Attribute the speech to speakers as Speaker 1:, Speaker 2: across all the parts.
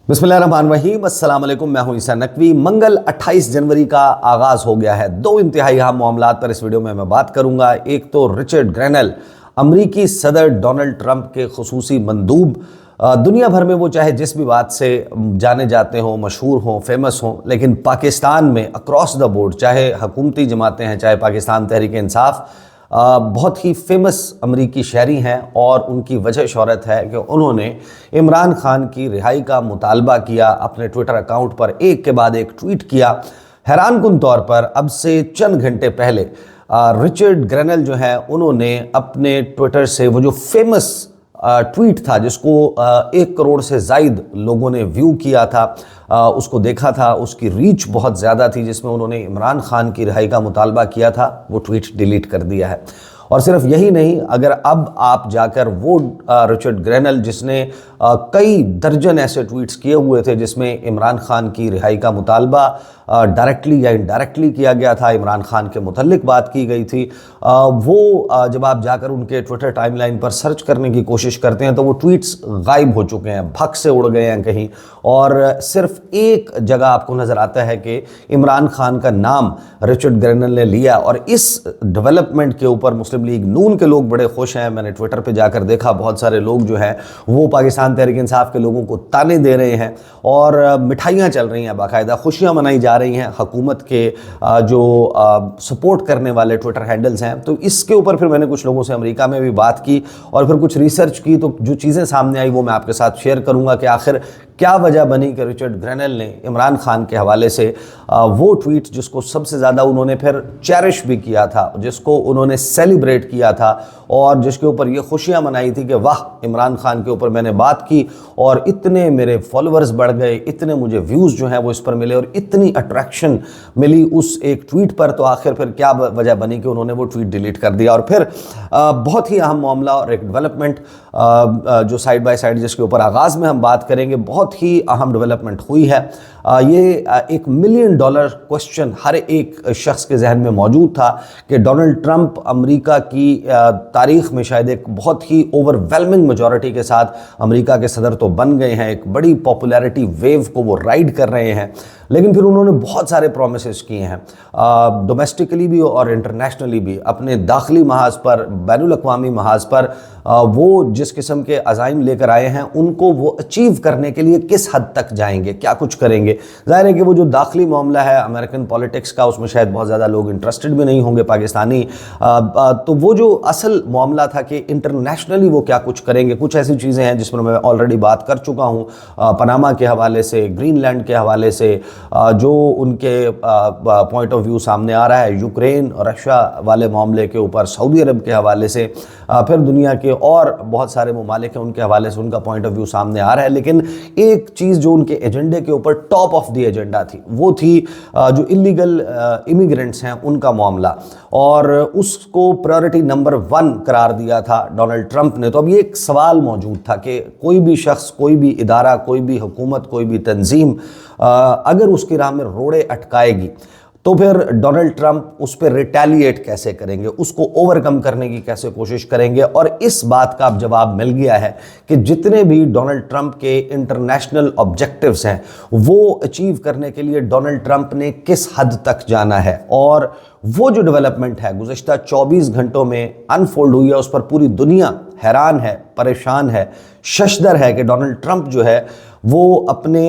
Speaker 1: बिस्मिल्लाहिर्रहमानिर्रहीम, अस्सलाम वालेकुम। मैं हूं ईसा नकवी। मंगल 28 जनवरी का आगाज़ हो गया है। दो इंतहाई अहम मामलात पर इस वीडियो में मैं बात करूंगा। एक तो रिचर्ड ग्रेनल, अमरीकी सदर डोनाल्ड ट्रंप के खुसूसी मंदूब। दुनिया भर में वो चाहे जिस भी बात से जाने जाते हों, मशहूर हों, फेमस हों, लेकिन पाकिस्तान में अक्रॉस द बोर्ड, चाहे हुकूमती जमातें हैं, चाहे पाकिस्तान तहरीक इंसाफ, बहुत ही फेमस अमरीकी शहरी हैं और उनकी वजह शोहरत है कि उन्होंने इमरान खान की रिहाई का मुतालबा किया। अपने ट्विटर अकाउंट पर एक के बाद एक ट्वीट किया। हैरानकुन तौर पर अब से चंद घंटे पहले रिचर्ड ग्रेनल जो है उन्होंने अपने ट्विटर से वो जो फेमस ट्वीट था जिसको 1 करोड़ से ज़ायद लोगों ने व्यू किया था, उसको देखा था, उसकी रीच बहुत ज़्यादा थी, जिसमें उन्होंने इमरान खान की रिहाई का मुतालबा किया था, वो ट्वीट डिलीट कर दिया है। और सिर्फ यही नहीं, अगर अब आप जाकर वो रिचर्ड ग्रेनल जिसने कई दर्जन ऐसे ट्वीट्स किए हुए थे जिसमें इमरान खान की रिहाई का मुतालबा डायरेक्टली या इनडायरेक्टली किया गया था, इमरान खान के मुतल्लिक बात की गई थी, वो जब आप जाकर उनके ट्विटर टाइमलाइन पर सर्च करने की कोशिश करते हैं तो वो ट्वीट्स गायब हो चुके हैं, भग से उड़ गए हैं कहीं। और सिर्फ एक जगह आपको नज़र आता है कि इमरान खान का नाम रिचर्ड ग्रेनल ने लिया। और इस डेवलपमेंट के ऊपर मुस्लिम लीग नून के लोग बड़े खुश हैं। मैंने ट्विटर पे जाकर देखा, बहुत सारे लोग जो हैं वो पाकिस्तान तहरीक इंसाफ के लोगों को ताने दे रहे हैं और मिठाइयाँ चल रही हैं, बाकायदा खुशियाँ मनाई जा रही हैं हुकूमत के जो सपोर्ट करने वाले ट्विटर हैंडल्स हैं। तो इसके ऊपर फिर मैंने कुछ लोगों से अमेरिका में भी बात की और फिर कुछ रिसर्च की, तो जो चीज़ें सामने आई वो मैं आपके साथ शेयर करूँगा कि आखिर क्या वजह बनी कि रिचर्ड ग्रेनल ने इमरान खान के हवाले से वो ट्वीट जिसको सबसे ज़्यादा उन्होंने फिर चेरिश भी किया था, जिसको उन्होंने सेलिब्रेट किया था और जिसके ऊपर ये खुशियाँ मनाई थी कि वाह, इमरान खान के ऊपर मैंने बात की और इतने मेरे फॉलोअर्स बढ़ गए, इतने मुझे व्यूज़ जो हैं वो इस पर मिले और इतनी अट्रैक्शन मिली उस एक ट्वीट पर। तो आखिर फिर क्या वजह बनी कि उन्होंने वो ट्वीट डिलीट कर दिया। और फिर बहुत ही अहम मामला और एक डेवलपमेंट जो साइड बाय साइड जिसके ऊपर आगाज़ में हम बात करेंगे, बहुत ही अहम डेवलपमेंट हुई है। ये $1 मिलियन क्वेश्चन हर एक शख्स के जहन में मौजूद था कि डोनाल्ड ट्रंप अमेरिका की तारीख़ में शायद एक बहुत ही ओवरवेलमिंग मेजॉरिटी के साथ अमेरिका के सदर तो बन गए हैं, एक बड़ी पॉपुलैरिटी वेव को वो राइड कर रहे हैं, लेकिन फिर उन्होंने बहुत सारे प्रोमिसेस किए हैं डोमेस्टिकली भी और इंटरनेशनली भी, अपने दाखिली महाज पर, बैनुल अक़वामी महाज पर वो जिस किस्म के अज़ाइम लेकर आए हैं उनको वो अचीव करने के लिए किस हद तक जाएंगे, क्या कुछ करेंगे। ज़ाहिर है कि वो जो दाखिली मामला है अमेरिकन पॉलिटिक्स का, उसमें शायद बहुत ज़्यादा लोग इंटरेस्टेड भी नहीं होंगे पाकिस्तानी, तो वो जो असल मामला था कि इंटरनेशनली वो क्या कुछ करेंगे। कुछ ऐसी चीज़ें हैं जिस पर मैं ऑलरेडी बात कर चुका हूँ, पनामा के हवाले से, ग्रीनलैंड के हवाले से, जो उनके पॉइंट ऑफ व्यू सामने आ रहा है, यूक्रेन और रशिया वाले मामले के ऊपर, सऊदी अरब के हवाले से, फिर दुनिया के और बहुत सारे ममालिक हैं उनके हवाले से उनका पॉइंट ऑफ व्यू सामने आ रहा है। लेकिन एक चीज़ जो उनके एजेंडे के ऊपर टॉप ऑफ द एजेंडा थी वो थी जो इलीगल इमिग्रेंट्स हैं उनका मामला, और उसको प्रायोरिटी नंबर 1 करार दिया था डोनाल्ड ट्रंप ने। तो अब ये एक सवाल मौजूद था कि कोई भी शख्स, कोई भी इदारा, कोई भी हुकूमत, कोई भी तंजीम अगर उसकी राह में रोड़े अटकाएगी तो फिर डोनाल्ड ट्रंप उस पर रिटेलिएट कैसे करेंगे, उसको ओवरकम करने की कैसे कोशिश करेंगे। और इस बात का अब जवाब मिल गया है कि जितने भी डोनाल्ड ट्रंप के इंटरनेशनल ऑब्जेक्टिव्स हैं वो अचीव करने के लिए डोनाल्ड ट्रंप ने किस हद तक जाना है। और वो जो डेवलपमेंट है गुज़िश्ता 24 घंटों में अनफोल्ड हुई है, उस पर पूरी दुनिया हैरान है, परेशान है, शशदर है कि डोनाल्ड ट्रंप जो है वो अपने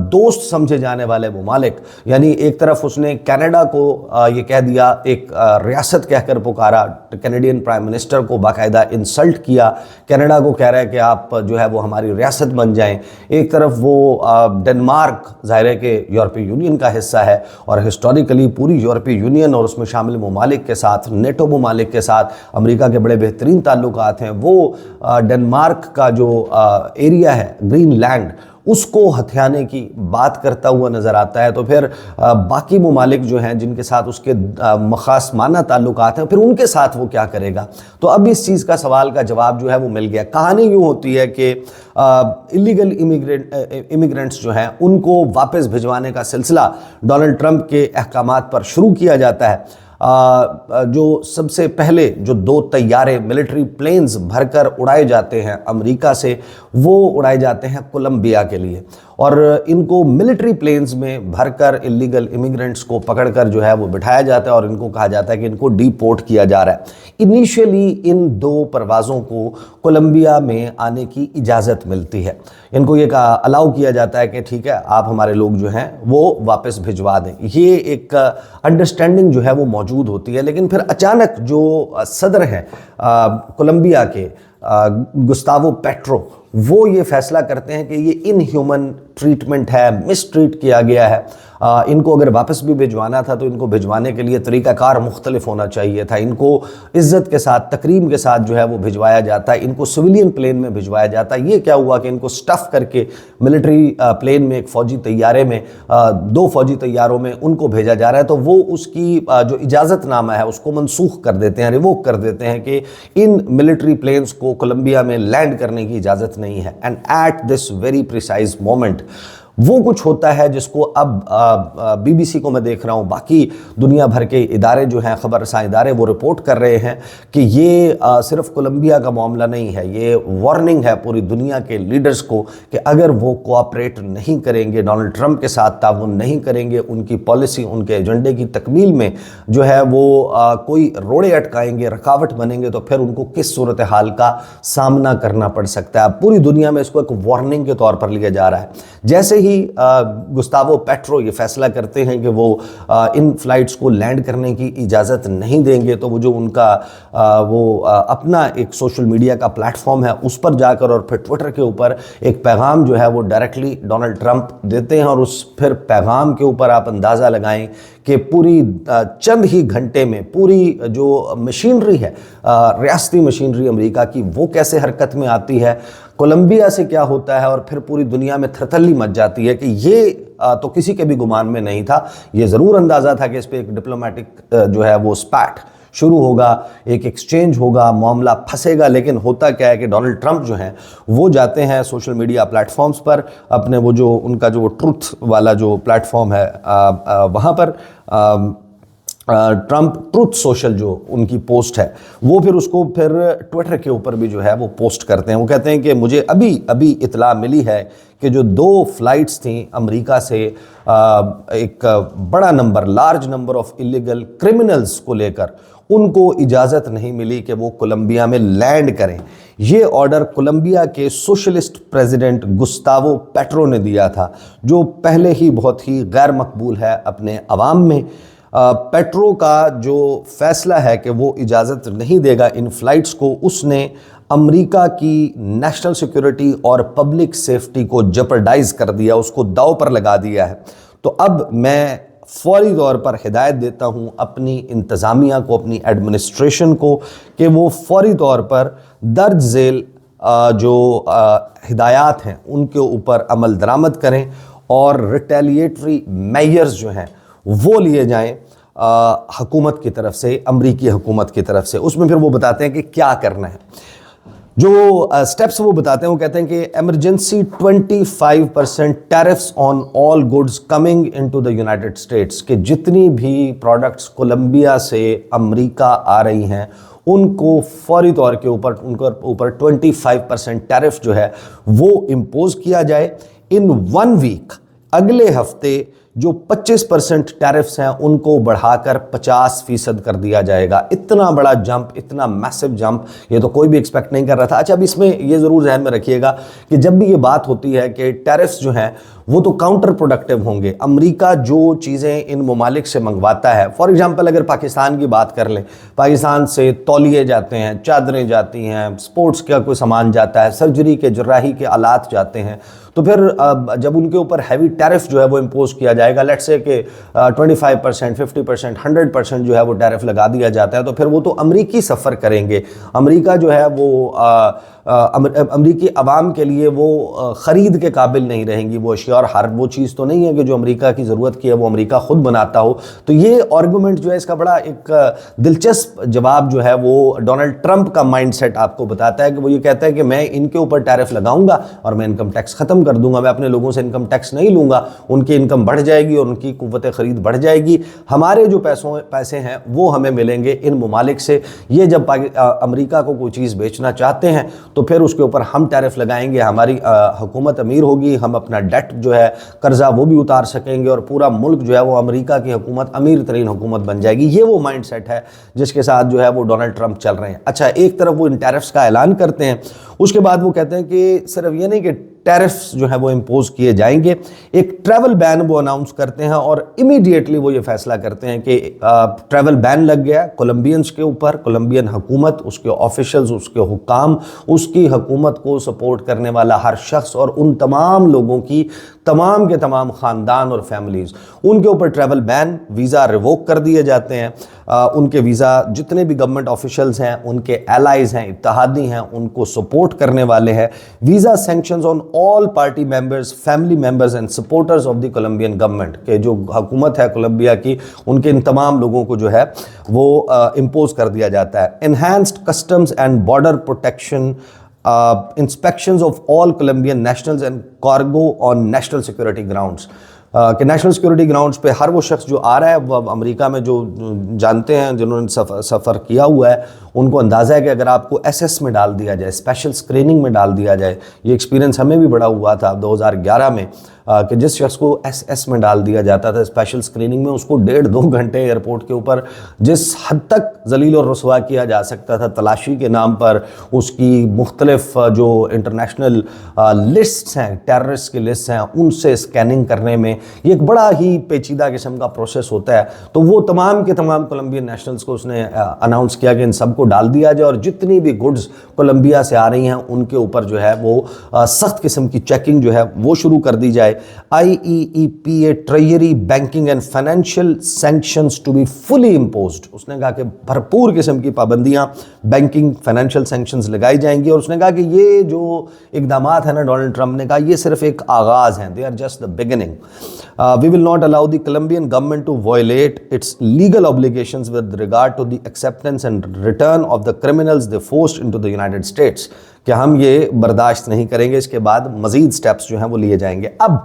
Speaker 1: दोस्त समझे जाने वाले ममालिक, यानी एक तरफ उसने कनाडा को ये कह दिया, एक रियासत कहकर पुकारा, कैनेडियन प्राइम मिनिस्टर को बाकायदा इंसल्ट किया, कनाडा को कह रहा है कि आप जो है वो हमारी रियासत बन जाएं। एक तरफ वो डेनमार्क, ज़ाहिर है कि यूरोपीय यूनियन का हिस्सा है और हिस्टोरिकली पूरी यूरोपीय यूनियन और उसमें शामिल ममालिक के साथ, नेटो ममालिक के साथ अमेरिका के बड़े बेहतरीन ताल्लुकात हैं। वो डेनमार्क का जो एरिया है ग्रीनलैंड, उसको हथियाने की बात करता हुआ नज़र आता है। तो फिर बाकी ममालिक जो हैं जिनके साथ उसके मखासमाना ताल्लुकात हैं, फिर उनके साथ वो क्या करेगा। तो अब इस चीज़ का सवाल का जवाब जो है वो मिल गया। कहानी यूँ होती है कि इलीगल इमिग्रेंट्स जो हैं उनको वापस भिजवाने का सिलसिला डोनाल्ड ट्रंप के अहकामात पर शुरू किया जाता है। जो सबसे पहले जो 2 तैयारे मिलिट्री प्लेन्स भरकर उड़ाए जाते हैं अमेरिका से, वो उड़ाए जाते हैं कोलंबिया के लिए। और इनको मिलिट्री प्लेन्स में भरकर इलीगल इमिग्रेंट्स को पकड़कर जो है वो बिठाया जाता है और इनको कहा जाता है कि इनको डिपोर्ट किया जा रहा है। इनिशियली इन 2 परवाज़ों को कोलंबिया में आने की इजाज़त मिलती है। इनको ये अलाउ किया जाता है कि ठीक है, आप हमारे लोग जो हैं वो वापस भिजवा दें। ये एक अंडरस्टैंडिंग जो है वो मौजूद होती है। लेकिन फिर अचानक जो सदर हैं कोलंबिया के गुस्तावो पेट्रो, वो ये फैसला करते हैं कि ये इनह्यूमन ट्रीटमेंट है, मिसट्रीट किया गया है, इनको अगर वापस भी भिजवाना था तो इनको भिजवाने के लिए तरीक़ाकार मुख्तलिफ होना चाहिए था। इनको इज़्ज़त के साथ, तकरीम के साथ जो है वो भिजवाया जाता है, इनको सिविलियन प्लेन में भिजवाया जाता है। ये क्या हुआ कि इनको स्टफ़ करके मिलिट्री प्लेन में, एक फ़ौजी तैयारे में, 2 फ़ौजी तैयारों में उनको भेजा जा रहा है। तो वो उसकी जो इजाज़तनामा है उसको मनसूख कर देते हैं, रिवोक कर देते हैं कि इन मिलिट्री प्लेन्स को कोलंबिया में लैंड करने की इजाज़त नहीं है। And at this very precise moment वो कुछ होता है जिसको अब बीबीसी को मैं देख रहा हूँ, बाकी दुनिया भर के इदारे जो हैं, खबर रसां इदारे, वो रिपोर्ट कर रहे हैं कि ये सिर्फ कोलंबिया का मामला नहीं है, ये वार्निंग है पूरी दुनिया के लीडर्स को कि अगर वो कोऑपरेट नहीं करेंगे, डोनाल्ड ट्रंप के साथ ताउन नहीं करेंगे, उनकी पॉलिसी, उनके एजेंडे की तकमील में जो है वो कोई रोड़े अटकाएंगे, रुकावट बनेंगे, तो फिर उनको किस सूरत हाल का सामना करना पड़ सकता है। पूरी दुनिया में इसको एक वार्निंग के तौर पर लिया जा रहा है। जैसे ही गुस्तावो पेट्रो ये फैसला करते हैं कि वो इन फ्लाइट्स को लैंड करने की इजाज़त नहीं देंगे, तो वो जो उनका अपना एक सोशल मीडिया का प्लेटफॉर्म है उस पर जाकर और फिर ट्विटर के ऊपर एक पैगाम जो है वो डायरेक्टली डोनाल्ड ट्रंप देते हैं। और उस फिर पैगाम के ऊपर आप अंदाज़ा लगाएं कि पूरी चंद ही घंटे में पूरी जो मशीनरी है, रियासती मशीनरी अमेरिका की, वो कैसे हरकत में आती है, कोलंबिया से क्या होता है, और फिर पूरी दुनिया में थरथल्ली मच जाती है कि ये तो किसी के भी गुमान में नहीं था। ये ज़रूर अंदाज़ा था कि इस पर एक डिप्लोमेटिक जो है वो स्पैट शुरू होगा, एक एक्सचेंज होगा, मामला फंसेगा। लेकिन होता क्या है कि डोनाल्ड ट्रंप जो हैं वो जाते हैं सोशल मीडिया प्लेटफॉर्म्स पर, अपने वो जो उनका जो ट्रुथ वाला जो प्लेटफॉर्म है वहाँ पर ट्रंप ट्रुथ सोशल जो उनकी पोस्ट है, वो फिर उसको फिर ट्विटर के ऊपर भी जो है वो पोस्ट करते हैं। वो कहते हैं कि मुझे अभी इतला मिली है कि जो 2 फ्लाइट्स थी अमेरिका से एक बड़ा number, large number of illegal criminals को लेकर, उनको इजाज़त नहीं मिली कि वो कोलंबिया में लैंड करें। ये ऑर्डर कोलंबिया के सोशलिस्ट प्रेसिडेंट गुस्तावो पेट्रो ने दिया था, जो पहले ही बहुत ही गैर मकबूल है अपने अवाम में। पेट्रो का जो फैसला है कि वो इजाज़त नहीं देगा इन फ़्लाइट्स को, उसने अमेरिका की नेशनल सिक्योरिटी और पब्लिक सेफ्टी को जेपरडाइज़ कर दिया, उसको दांव पर लगा दिया है। तो अब मैं फौरी तौर पर हिदायत देता हूँ अपनी इंतज़ामिया को, अपनी एडमिनिस्ट्रेशन को, कि वो फौरी तौर पर दर्ज झेल जो हिदायत हैं उनके ऊपर अमल दरामद करें और रिटेलिएटरी मेजर्स जो हैं वो लिए जाएं हुकूमत की तरफ से, अमरीकी हुकूमत की तरफ से। उसमें फिर वो बताते हैं कि क्या करना है। जो स्टेप्स वो बताते हैं, वो कहते हैं कि emergency 25% tariffs on all goods coming into the United states, कि जितनी भी प्रोडक्ट्स कोलंबिया से अमरीका आ रही हैं उनको फौरी तौर के ऊपर उनके ऊपर 25% टैरिफ जो है वो इम्पोज किया जाए। इन 1 वीक, अगले हफ्ते, जो 25% टैरिफ्स हैं उनको बढ़ाकर 50% कर दिया जाएगा। इतना बड़ा जंप, इतना मैसिव जंप, ये तो कोई भी एक्सपेक्ट नहीं कर रहा था। अच्छा, अब इसमें ये ज़रूर ध्यान में रखिएगा कि जब भी ये बात होती है कि टैरिफ्स जो हैं वो तो काउंटर प्रोडक्टिव होंगे। अमेरिका जो चीज़ें इन ममालिक से मंगवाता है, फॉर एग्जांपल अगर पाकिस्तान की बात कर लें, पाकिस्तान से तौलिए जाते हैं, चादरें जाती हैं, स्पोर्ट्स का कोई सामान जाता है, सर्जरी के, जर्राही के आलात जाते हैं, तो फिर जब उनके ऊपर हैवी टैरिफ जो है वो इम्पोज किया जाएगा, लेट्स से कि 25%, 50%, 100% जो है वो टैरिफ लगा दिया जाता है, तो फिर वो तो अमरीकी सफ़र करेंगे। अमेरिका जो है वो अमरीकी अवाम के लिए वो ख़रीद के काबिल नहीं रहेंगी वो अशिया, और हर वो चीज़ तो नहीं है कि जो अमेरिका की ज़रूरत की है वो अमेरिका खुद बनाता हो। तो ये आर्गूमेंट जो है इसका बड़ा एक दिलचस्प जवाब जो है वो डोनाल्ड ट्रंप का माइंडसेट आपको बताता है कि वो ये कहता है कि मैं इनके ऊपर टैरिफ लगाऊंगा और मैं इनकम टैक्स ख़त्म कर दूंगा, मैं अपने लोगों से इनकम टैक्स नहीं लूँगा, उनकी इनकम बढ़ जाएगी और उनकी कुव्वत ख़रीद बढ़ जाएगी, हमारे जो पैसे हैं वो हमें मिलेंगे इन ममालिक से। ये जब अमेरिका को कोई चीज़ बेचना चाहते हैं तो फिर उसके ऊपर हम टैरिफ लगाएंगे, हमारी हुकूमत अमीर होगी, हम अपना डेट जो है कर्जा वो भी उतार सकेंगे और पूरा मुल्क जो है वो अमेरिका की हुकूमत अमीर तरीन हुकूमत बन जाएगी। ये वो माइंडसेट है जिसके साथ जो है वो डोनाल्ड ट्रंप चल रहे हैं। अच्छा, एक तरफ वो इन टैरिफ्स का ऐलान करते हैं, उसके बाद वो कहते हैं कि सिर्फ ये नहीं कि टैरिफ्स जो है वो इम्पोज किए जाएंगे, एक ट्रैवल बैन वो अनाउंस करते हैं और इमीडिएटली वो ये फैसला करते हैं कि ट्रैवल बैन लग गया कोलंबियंस के ऊपर। कोलंबियन हुकूमत, उसके ऑफिशियल्स, उसके हुकाम, उसकी हुकूमत को सपोर्ट करने वाला हर शख्स और उन तमाम लोगों की तमाम के तमाम ख़ानदान और फैमिलीज़, उनके ऊपर ट्रैवल बैन, वीज़ा रिवोक कर दिए जाते हैं। उनके वीज़ा जितने भी गवर्नमेंट ऑफिशियल्स हैं, उनके एलाइज हैं, इत्तेहादी हैं, उनको सपोर्ट करने वाले हैं, visa sanctions on all party members, family members and supporters of the Colombian government, के जो हुकूमत है कोलंबिया की, उनके इन तमाम लोगों को जो है वो इम्पोज कर दिया जाता है। Enhanced customs and border protection, inspections of all Colombian nationals and cargo on national security grounds, कि नेशनल सिक्योरिटी ग्राउंड्स पे हर वो शख्स जो आ रहा है वो अमेरिका में जो जानते हैं, जिन्होंने सफ़र किया हुआ है, उनको अंदाज़ा है कि अगर आपको एसएस में डाल दिया जाए, स्पेशल स्क्रीनिंग में डाल दिया जाए, ये एक्सपीरियंस हमें भी बड़ा हुआ था 2011 में, कि जिस शख्स को एसएस में डाल दिया जाता था स्पेशल स्क्रीनिंग में, उसको 1.5-2 घंटे एयरपोर्ट के ऊपर जिस हद तक जलील और रुसवा किया जा सकता था तलाशी के नाम पर, उसकी मुख्तलिफ जो इंटरनेशनल लिस्ट्स हैं, टेररिस्ट की लिस्ट हैं, उनसे स्कैनिंग करने में ये एक बड़ा ही पेचीदा किस्म का प्रोसेस होता है। तो वो तमाम के तमाम कोलंबियन नेशनल्स को उसने अनाउंस किया कि इन सबको डाल दिया जाए और जितनी भी गुड्स कोलंबिया से आ रही हैं उनके ऊपर जो है वो सख्त किस्म की चेकिंग जो है वो शुरू कर दी जाए। IEEPA treasury banking and financial sanctions to be fully imposed, उसने कहा कि भरपूर किस्म की पाबंदियां, बैंकिंग फाइनेंशियल सैंक्शंस लगाई जाएंगी। और उसने कहा कि ये जो इकदाम है ना, डोनाल्ड ट्रंप ने कहा ये सिर्फ एक आगाज़ हैं, they are just the beginning. We will not allow the Colombian government to violate its legal obligations with regard to the acceptance and return of the criminals they forced into the United States, कि हम ये बर्दाश्त नहीं करेंगे, इसके बाद मज़ीद steps जो हैं वो लिए जाएंगे। अब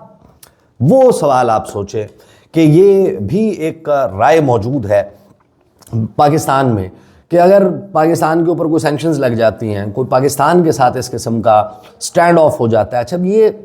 Speaker 1: वो सवाल आप सोचें कि ये भी एक राय मौजूद है पाकिस्तान में कि अगर पाकिस्तान के ऊपर कोई सैंक्शंस लग जाती हैं, कोई पाकिस्तान के साथ इस किस्म का स्टैंड ऑफ हो जाता है, अच्छा ये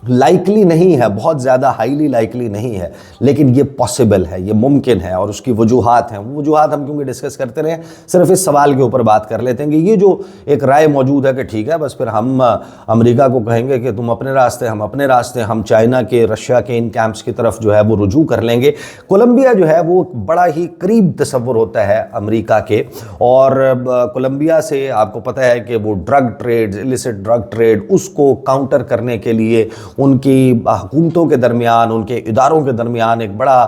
Speaker 1: लाइकली नहीं है, बहुत ज़्यादा हाईली लाइकली नहीं है, लेकिन ये पॉसिबल है, ये मुमकिन है और उसकी वजूहात हैं। वो वजूहात हम क्योंकि डिस्कस करते रहे, सिर्फ इस सवाल के ऊपर बात कर लेते हैं कि ये जो एक राय मौजूद है कि ठीक है बस फिर हम अमेरिका को कहेंगे कि तुम अपने रास्ते, हम अपने रास्ते, हम चाइना के, रशिया के इन कैंप्स की तरफ जो है वो रुजू कर लेंगे। कोलंबिया जो है वो बड़ा ही करीब तस्वुर होता है अमेरिका के, और कोलंबिया से आपको पता है कि वो drug trade, illicit drug trade, उसको काउंटर करने के लिए उनकी हुकूमतों के दरमियान, उनके इदारों के दरमियान एक बड़ा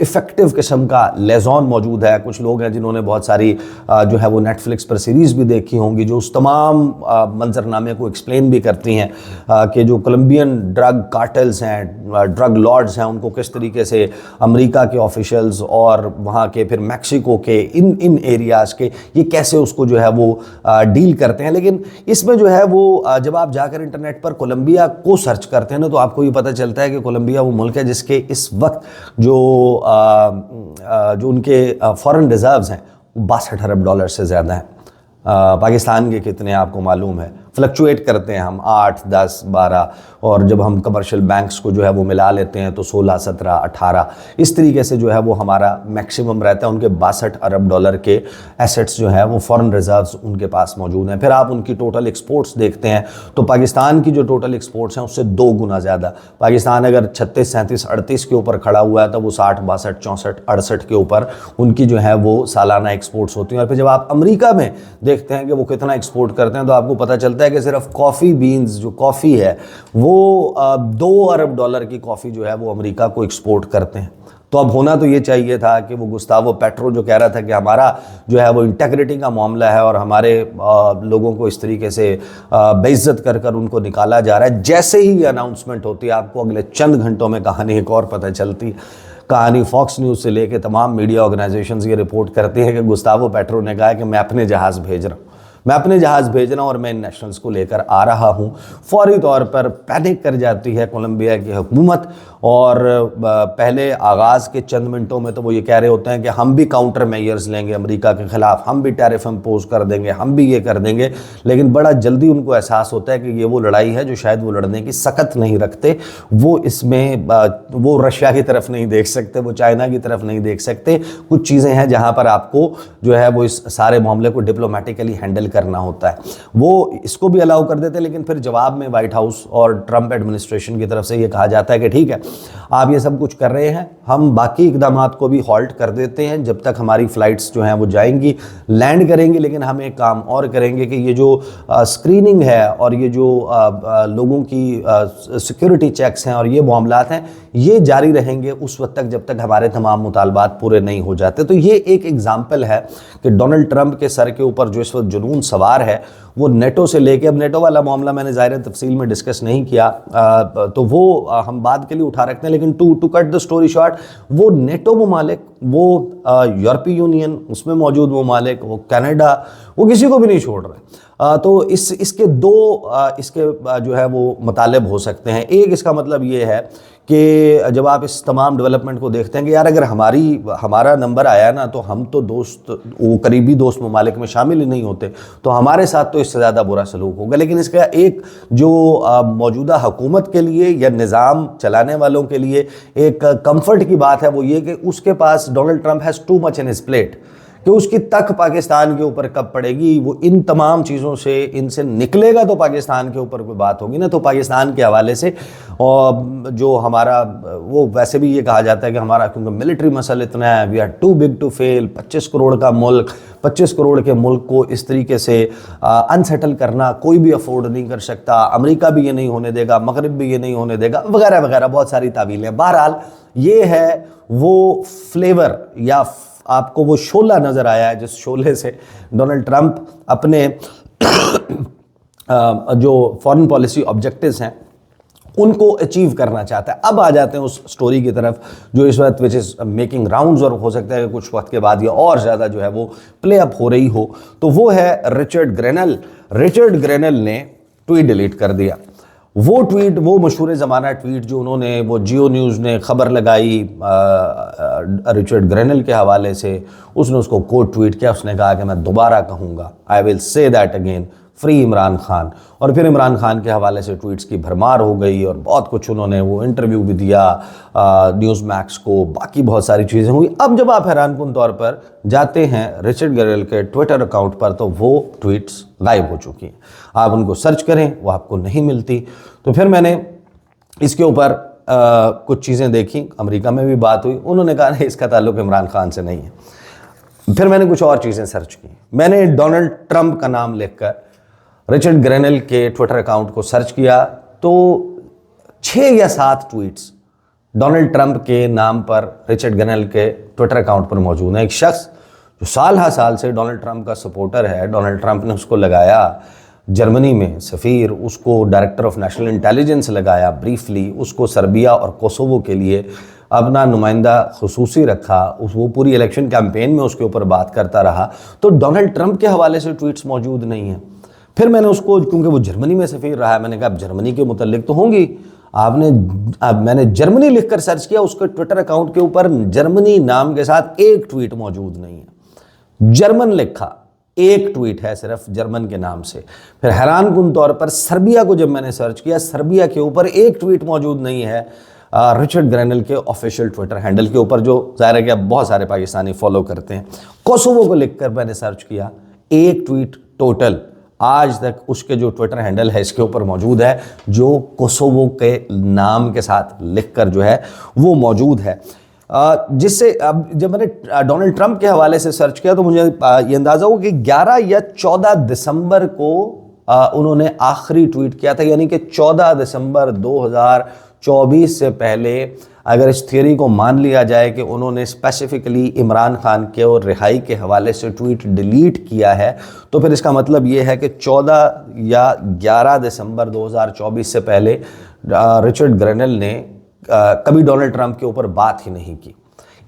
Speaker 1: इफ़ेक्टिव किस्म का लेज़ॉन मौजूद है। कुछ लोग हैं जिन्होंने बहुत सारी जो है वो नेटफ्लिक्स पर सीरीज़ भी देखी होंगी जो उस तमाम मंजरनामे को एक्सप्लेन भी करती हैं कि जो कोलंबियन ड्रग कार्टेल्स हैं, ड्रग लॉर्ड्स हैं, उनको किस तरीके से अमेरिका के ऑफिशियल्स और वहाँ के फिर मैक्सिको के इन एरियाज़ के ये कैसे उसको जो है वो डील करते हैं। लेकिन इसमें जो है वो जब आप जाकर इंटरनेट पर कोलंबिया को सर्च करते हैं ना, तो आपको ये पता चलता है कि कोलंबिया वो मुल्क है जिसके इस वक्त जो उनके फॉरेन रिजर्व्स हैं $62 अरब से ज़्यादा हैं। पाकिस्तान के कितने आपको मालूम है, फ्लक्चुएट करते हैं हम 8, 10, 12, और जब हम कमर्शियल बैंक्स को जो है वो मिला लेते हैं तो 16, 17, 18 इस तरीके से जो है वो हमारा मैक्सिमम रहता है। उनके $62 अरब के एसेट्स जो है वो फॉरेन रिजर्व्स उनके पास मौजूद हैं। फिर आप उनकी टोटल एक्सपोर्ट्स देखते हैं तो पाकिस्तान की जो टोटल एक्सपोर्ट्स हैं उससे 2 गुना ज़्यादा। पाकिस्तान अगर 36, 37, 38 के ऊपर खड़ा हुआ है तो वो 60, 62, 64, 68 के ऊपर उनकी जो है वो सालाना एक्सपोर्ट्स होती हैं। और फिर जब आप अमेरिका में देखते हैं कि वो कितना एक्सपोर्ट करते हैं तो आपको पता चलता है कि सिर्फ कॉफ़ी बीन्स, जो कॉफ़ी है वो $2 अरब की कॉफ़ी जो है वो अमेरिका को एक्सपोर्ट करते हैं। तो अब होना तो ये चाहिए था कि वो गुस्तावो पेट्रो जो कह रहा था कि हमारा जो है वो इंटेग्रिटी का मामला है और हमारे लोगों को इस तरीके से बेइज्जत कर कर उनको निकाला जा रहा है, जैसे ही ये अनाउंसमेंट होती है आपको अगले चंद घंटों में कहानी एक और पता चलती। कहानी फॉक्स न्यूज़ से लेकर तमाम मीडिया ऑर्गेनाइजेशंस ये रिपोर्ट करती है कि गुस्तावो पेट्रो ने कहा है कि मैं अपने जहाज़ भेज रहा हूँ, मैं अपने जहाज़ भेज रहा हूँ और मैं इन नेशनल्स को लेकर आ रहा हूँ। फौरी तौर पर पैनिक कर जाती है कोलंबिया की हुकूमत और पहले आगाज़ के चंद मिनटों में तो वो ये कह रहे होते हैं कि हम भी काउंटर मेजर्स लेंगे अमेरिका के ख़िलाफ़, हम भी टैरिफ इम्पोज कर देंगे, हम भी ये कर देंगे। लेकिन बड़ा जल्दी उनको एहसास होता है कि ये वो लड़ाई है जो शायद वो लड़ने की सकत नहीं रखते। वो इसमें वो रशिया की तरफ नहीं देख सकते, वो चाइना की तरफ नहीं देख सकते। कुछ चीज़ें हैं जहाँ पर आपको जो है वो इस सारे मामले को डिप्लोमेटिकली हैंडल करना होता है। वो इसको भी अलाउ कर देते, लेकिन फिर जवाब में व्हाइट हाउस और ट्रंप एडमिनिस्ट्रेशन की तरफ से ये कहा जाता है कि ठीक है, आप ये सब कुछ कर रहे हैं, हम बाकी इकदामात को भी हॉल्ट कर देते हैं जब तक हमारी फ़्लाइट्स जो हैं वो जाएंगी, लैंड करेंगी। लेकिन हम एक काम और करेंगे कि ये जो स्क्रीनिंग है और ये जो लोगों की सिक्योरिटी चेक्स हैं और ये मामलात हैं, ये जारी रहेंगे उस वक्त तक जब तक हमारे तमाम मुतालबात पूरे नहीं हो जाते। तो ये एक एग्जाम्पल है कि डोनाल्ड ट्रंप के सर के ऊपर जो इस वक्त जुनून सवार है वो नेटो से लेके, अब नेटो वाला मामला मैंने ज़ाहिर तफसील में डिस्कस नहीं किया, तो वो हम बाद के लिए उठा रखते हैं। लेकिन to cut the story short, वो नेटो ममालिक, वो यूरोपीय यूनियन उसमें मौजूद ममालिक, वो कनाडा, वो किसी को भी नहीं छोड़ रहे। तो इसके जो है वो मतलब हो सकते हैं। एक इसका मतलब ये है कि जब आप इस तमाम डेवलपमेंट को देखते हैं कि यार अगर हमारा नंबर आया ना, तो हम तो वो करीबी दोस्त ममालिक में शामिल ही नहीं होते, तो हमारे साथ तो इससे ज़्यादा बुरा सलूक होगा। लेकिन इसका एक जो मौजूदा हुकूमत के लिए या निज़ाम चलाने वालों के लिए एक कंफर्ट की बात है, वो ये कि उसके पास Donald Trump has too much in his plate, कि उसकी तक पाकिस्तान के ऊपर कब पड़ेगी। वो इन तमाम चीज़ों से इनसे निकलेगा तो पाकिस्तान के ऊपर कोई बात होगी ना। तो पाकिस्तान के हवाले से और जो हमारा, वो वैसे भी ये कहा जाता है कि हमारा क्योंकि मिलिट्री मसल इतना है, we are too big to fail, 25 crore का मुल्क, 25 करोड़ के मुल्क को इस तरीके से अनसेटल करना कोई भी अफोर्ड नहीं कर सकता, अमेरिका भी ये नहीं होने देगा, मगरिब भी ये नहीं होने देगा, वगैरह वगैरह बहुत सारी तावीलें। बहरहाल ये है वो फ्लेवर या आपको वो शोला नज़र आया है जिस शोले से डोनाल्ड ट्रंप अपने जो फॉरेन पॉलिसी ऑब्जेक्टिव्स हैं उनको अचीव करना चाहता है। अब आ जाते हैं उस स्टोरी की तरफ जो इस वक्त विच इज़ मेकिंग राउंड्स, और हो सकता है कि कुछ वक्त के बाद ये और ज़्यादा जो है वो प्ले अप हो रही हो। तो वो है रिचर्ड ग्रेनल। रिचर्ड ग्रेनल ने ट्वीट डिलीट कर दिया। वो ट्वीट, वो मशहूर ज़माना ट्वीट जो उन्होंने, वो जियो न्यूज़ ने खबर लगाई रिचर्ड ग्रेनल के हवाले से, उसने उसको कोट ट्वीट किया। उसने कहा कि मैं दोबारा कहूँगा, I will say that again, free Imran Khan. और फिर इमरान खान के हवाले से ट्वीट्स की भरमार हो गई और बहुत कुछ उन्होंने, वो इंटरव्यू भी दिया न्यूज़ मैक्स को, बाकी बहुत सारी चीज़ें हुई। अब जब आप हैरानकुन तौर पर जाते हैं रिचर्ड ग्रेनल के ट्विटर अकाउंट पर तो वो ट्वीट्स गायब हो चुकी हैं। आप उनको सर्च करें वो आपको नहीं मिलती। तो फिर मैंने इसके ऊपर कुछ चीज़ें देखी, अमेरिका में भी बात हुई, उन्होंने कहा नहीं इसका ताल्लुक इमरान खान से नहीं है। फिर मैंने कुछ और चीज़ें सर्च की, मैंने डोनाल्ड ट्रंप का नाम लिखकर रिचर्ड ग्रेनल के ट्विटर अकाउंट को सर्च किया तो 6 या 7 ट्वीट्स डोनाल्ड ट्रंप के नाम पर रिचर्ड ग्रेनल के ट्विटर अकाउंट पर मौजूद है। एक शख्स जो साल हर साल से डोनाल्ड ट्रंप का सपोर्टर है, डोनाल्ड ट्रंप ने उसको लगाया जर्मनी में सफ़ीर, उसको डायरेक्टर ऑफ नेशनल इंटेलिजेंस लगाया ब्रीफली, उसको सर्बिया और कोसोवो के लिए अपना नुमाइंदा खुसूसी रखा, वो पूरी इलेक्शन कैंपेन में उसके ऊपर बात करता रहा। तो डोनाल्ड ट्रंप के हवाले से ट्वीट्स मौजूद नहीं हैं। फिर मैंने उसको, क्योंकि वो जर्मनी में सफ़ीर रहा है, मैंने कहा अब जर्मनी के मुतल्लिक तो होंगी। मैंने जर्मनी लिखकर सर्च किया, उसके ट्विटर अकाउंट के ऊपर जर्मनी नाम के साथ एक ट्वीट मौजूद नहीं है। जर्मन लिखा, एक ट्वीट है सिर्फ जर्मन के नाम से। फिर हैरानकुन तौर पर सर्बिया को जब मैंने सर्च किया, सर्बिया के ऊपर एक ट्वीट मौजूद नहीं है रिचर्ड ग्रेनल के ऑफिशियल ट्विटर हैंडल के ऊपर, जो ज़ाहिर है कि अब बहुत सारे पाकिस्तानी फॉलो करते हैं। कोसोवो को लिखकर मैंने सर्च किया, एक ट्वीट टोटल आज तक उसके जो ट्विटर हैंडल है इसके ऊपर मौजूद है, जो कोसोवो के नाम के साथ लिखकर जो है वो मौजूद है। जिससे अब जब मैंने डोनाल्ड ट्रंप के हवाले से सर्च किया तो मुझे ये अंदाज़ा हुआ कि 11 या 14 दिसंबर को उन्होंने आखिरी ट्वीट किया था, यानी कि 14 दिसंबर 2024 से पहले अगर इस थियरी को मान लिया जाए कि उन्होंने स्पेसिफिकली इमरान खान के और रिहाई के हवाले से ट्वीट डिलीट किया है, तो फिर इसका मतलब ये है कि 14 या 11 दिसंबर 2024 से पहले रिचर्ड ग्रेनेल ने कभी डोनाल्ड ट्रंप के ऊपर बात ही नहीं की।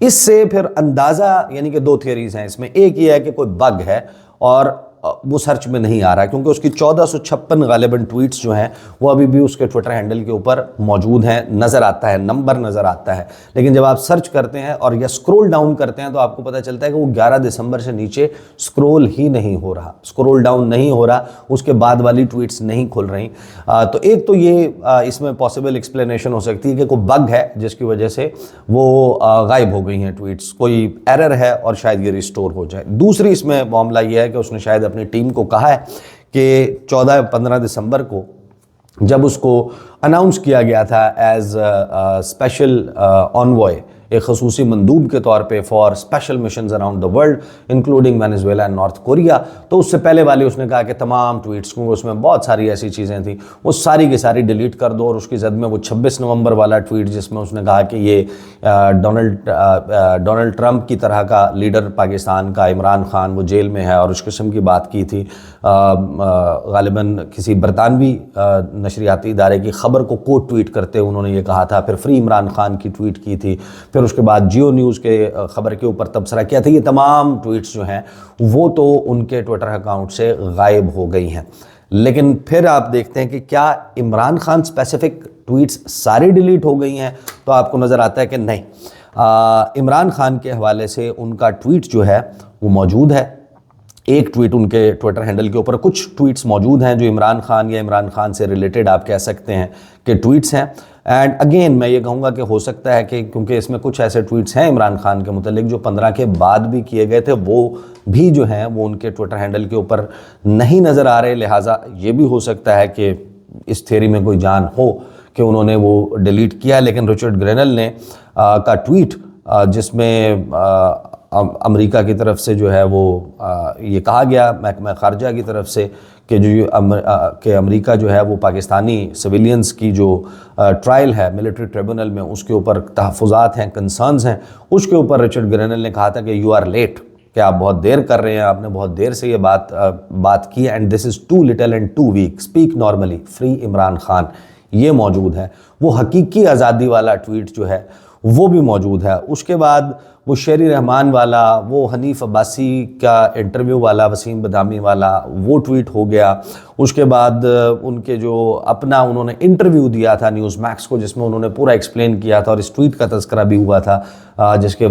Speaker 1: इससे फिर अंदाज़ा, यानी कि दो थियरीज हैं इसमें, एक ये है कि कोई बग है और वो सर्च में नहीं आ रहा है, क्योंकि उसकी 1456 गालिबन ट्वीट्स जो हैं वो अभी भी उसके ट्विटर हैंडल के ऊपर मौजूद हैं, नज़र आता है, नंबर नज़र आता है। लेकिन जब आप सर्च करते हैं और या स्क्रॉल डाउन करते हैं तो आपको पता चलता है कि वो 11 दिसंबर से नीचे स्क्रॉल ही नहीं हो रहा, स्क्रॉल डाउन नहीं हो रहा, उसके बाद वाली ट्वीट्स नहीं खुल रही। तो एक तो ये इसमें पॉसिबल एक्सप्लेनेशन हो सकती है कि कोई बग है जिसकी वजह से वो गायब हो गई हैं ट्वीट्स, कोई एरर है और शायद ये रिस्टोर हो जाए। दूसरी इसमें मामला ये है कि उसने शायद अपनी टीम को कहा है कि 14-15 दिसंबर को जब उसको अनाउंस किया गया था एज स्पेशल ऑनवॉय, एक खसूसी मंदूब के तौर पे for special missions around the world including Venezuela and north Korea, तो उससे पहले वाली उसने कहा कि तमाम ट्वीट्स को, उसमें बहुत सारी ऐसी चीज़ें थी, वो सारी की सारी डिलीट कर दो। और उसकी जद में वो 26 नवंबर वाला ट्वीट जिसमें उसने कहा कि ये डोनाल्ड ट्रंप की तरह का लीडर पाकिस्तान का इमरान खान वो जेल में है, और उस किस्म की बात की थी। गालिबन किसी बरतानवी नशरियाती इदारे की ख़बर को कोट ट्वीट करते उन्होंने ये कहा था। फिर फ्री इमरान खान की ट्वीट की थी, फिर उसके बाद जियो न्यूज़ के ख़बर के ऊपर तबसरा किया था। ये तमाम ट्वीट्स जो हैं वो तो उनके ट्विटर अकाउंट से गायब हो गई हैं। लेकिन फिर आप देखते हैं कि क्या इमरान खान स्पेसिफिक ट्वीट्स सारी डिलीट हो गई हैं, तो आपको नज़र आता है कि नहीं, इमरान खान के हवाले से उनका ट्वीट जो है वो मौजूद है। एक ट्वीट उनके ट्विटर हैंडल के ऊपर, कुछ ट्वीट्स मौजूद हैं जो इमरान खान या इमरान खान से रिलेटेड आप कह सकते हैं कि ट्वीट्स हैं। एंड अगेन मैं ये कहूँगा कि हो सकता है कि क्योंकि इसमें कुछ ऐसे ट्वीट्स हैं इमरान खान के मुतालिक जो 15 के बाद भी किए गए थे, वो भी जो हैं वो उनके ट्विटर हैंडल के ऊपर नहीं नज़र आ रहे। लिहाजा ये भी हो सकता है कि इस थ्योरी में कोई जान हो कि उन्होंने वो डिलीट किया। लेकिन रिचर्ड ग्रेनेल ने का ट्वीट जिसमें अमेरिका की तरफ से जो है वो ये कहा गया महकमा खारजा की तरफ से कि अमेरिका जो है वो पाकिस्तानी सिविलियंस की जो ट्रायल है मिलिट्री ट्रिब्यूनल में, उसके ऊपर तहफ़्फ़ुज़ात हैं, कंसर्न्स हैं, उसके ऊपर रिचर्ड ग्रेनेल ने कहा था कि यू आर लेट, कि आप बहुत देर कर रहे हैं, आपने बहुत देर से ये बात की, and this is too little and too weak, speak normally, free Imran Khan, ये मौजूद है। वो हकीकी आज़ादी वाला ट्वीट जो है वो भी मौजूद है। उसके बाद वो शेरी रहमान वाला, वो हनीफ अब्बासी का इंटरव्यू वाला, वसीम बदामी वाला, वो ट्वीट हो गया। उसके बाद उनके जो अपना उन्होंने इंटरव्यू दिया था न्यूज़ मैक्स को, जिसमें उन्होंने पूरा एक्सप्लेन किया था, और इस ट्वीट का तज़किरा भी हुआ था जिसके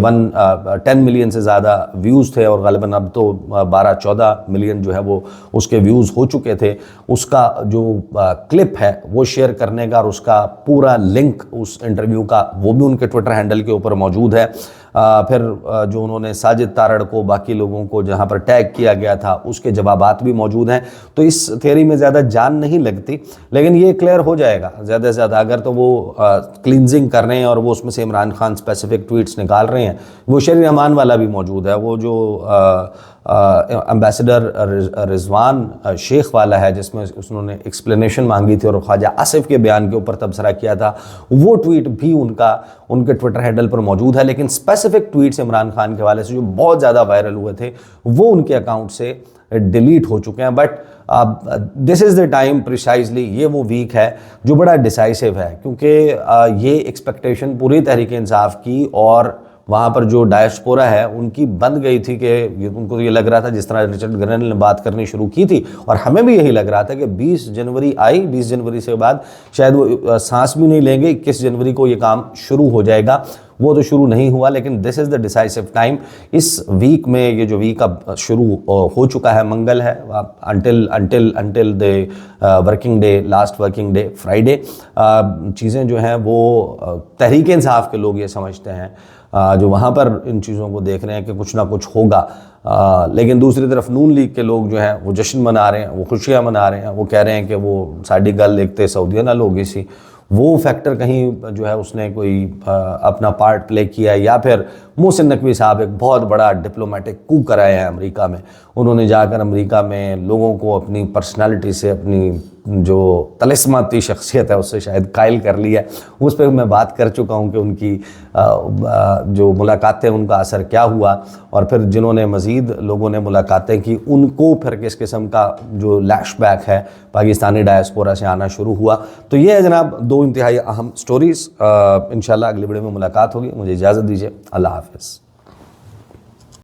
Speaker 1: 10 मिलियन से ज़्यादा व्यूज़ थे, और ग़ालिबन अब तो 12-14 मिलियन जो है वो उसके व्यूज़ हो चुके थे। उसका जो क्लिप है वो शेयर करने का और उसका पूरा लिंक उस इंटरव्यू का वो भी उनके ट्विटर हैंडल के ऊपर मौजूद है। फिर जो उन्होंने साजिद तारड़ को, बाकी लोगों को जहाँ पर टैग किया गया था, उसके जवाबात भी मौजूद हैं। तो इस थियरी में ज़्यादा जान नहीं लगती, लेकिन ये क्लियर हो जाएगा ज़्यादा से ज़्यादा अगर तो वो क्लींजिंग कर रहे हैं और वो उसमें से इमरान खान स्पेसिफिक ट्वीट्स निकाल रहे हैं। वो शेरी रहमान वाला भी मौजूद है, वो जो एम्बेसडर रिजवान शेख वाला है जिसमें उन्होंने एक्सप्लेनेशन मांगी थी और ख्वाजा आसिफ के बयान के ऊपर तबसरा किया था, वो ट्वीट भी उनके ट्विटर हैंडल पर मौजूद है। लेकिन स्पेसिफिक ट्वीट्स इमरान खान के हवाले से जो बहुत ज़्यादा वायरल हुए थे वो उनके अकाउंट से डिलीट हो चुके हैं। But this is the time precisely, ये वो वीक है जो बड़ा डिसाइसिव है, क्योंकि ये एक्सपेक्टेशन पूरी तहरीक इंसाफ की और वहाँ पर जो डायस्पोरा है उनकी बंद गई थी कि उनको ये लग रहा था, जिस तरह रिचर्ड ग्रेनेल ने बात करनी शुरू की थी और हमें भी यही लग रहा था कि 20 जनवरी आई, 20 जनवरी से बाद शायद वो सांस भी नहीं लेंगे, 21 जनवरी को ये काम शुरू हो जाएगा। वो तो शुरू नहीं हुआ, लेकिन this is the decisive time. इस वीक में, ये जो वीक अब शुरू हो चुका है, मंगल है, until the working day, last working day Friday, चीज़ें जो हैं वो तहरीक इंसाफ के लोग ये समझते हैं जो वहाँ पर इन चीज़ों को देख रहे हैं कि कुछ ना कुछ होगा। लेकिन दूसरी तरफ नून लीग के लोग जो हैं वो जश्न मना रहे हैं, वो खुशियाँ मना रहे हैं, वो कह रहे हैं कि वो साड़ी गल देखते सऊदिया ना लोगी सी, वो फैक्टर कहीं जो है उसने कोई अपना पार्ट प्ले किया, या फिर मोहसिन नकवी साहब एक बहुत बड़ा डिप्लोमेटिक कू कराए हैं अमेरिका में। उन्होंने जाकर अमेरिका में लोगों को अपनी पर्सनालिटी से, अपनी जो तलिस्माती शख्सियत है उससे शायद कायल कर लिया है, उस पर मैं बात कर चुका हूँ कि उनकी जो मुलाकातें उनका असर क्या हुआ, और फिर जिन्होंने मज़ीद लोगों ने मुलाकातें की उनको फिर किस किस्म का जो लैशबैक है पाकिस्तानी डायस्पोरा से आना शुरू हुआ। तो ये है जनाब 2 इंतहाई अहम स्टोरीज़। इंशाल्लाह अगली वीडियो में मुलाकात होगी। मुझे इजाज़त दीजिए। अल्लाह हाफ़िज़।